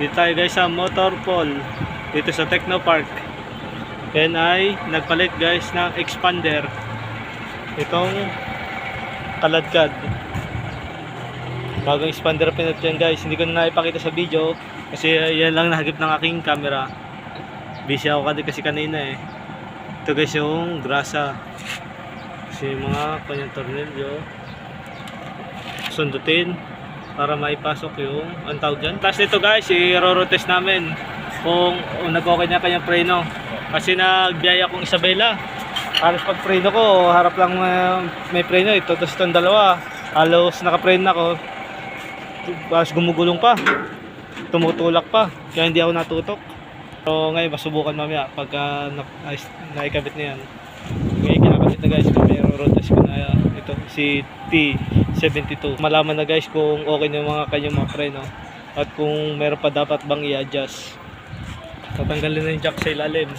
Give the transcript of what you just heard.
Dito tayo guys sa Motorpool, dito sa Technopark. Yan ay nagpalit guys ng expander. Itong kaladkad. Bagong expander pinat yan guys. Hindi ko na naipakita sa video kasi yan lang nahagip ng aking camera. Busy ako kasi kanina eh. Ito guys yung grasa. Kasi mga kanyang tornilyo sundutin para maipasok yung ang tawag dyan. Tapos nito guys, i-rorotest namin kung nag-okay na kanyang preno. Kasi nagbiyaya kong Isabela. Halos pag preno ko, harap lang may preno. Ito, tapos itong dalawa. Halos nakapreno ako. Halos gumugulong pa. Tumutulak pa. Kaya hindi ako natutok. So ngayon, masubukan mamaya pagka naikabit na yan. Ngayon kinakabit na guys, may rorotest ko na ito, si T72. Malaman na guys kung okay na yung mga kanyang mga preno at kung meron pa dapat bang i-adjust. Tatanggalin na yung jack sa ilalim.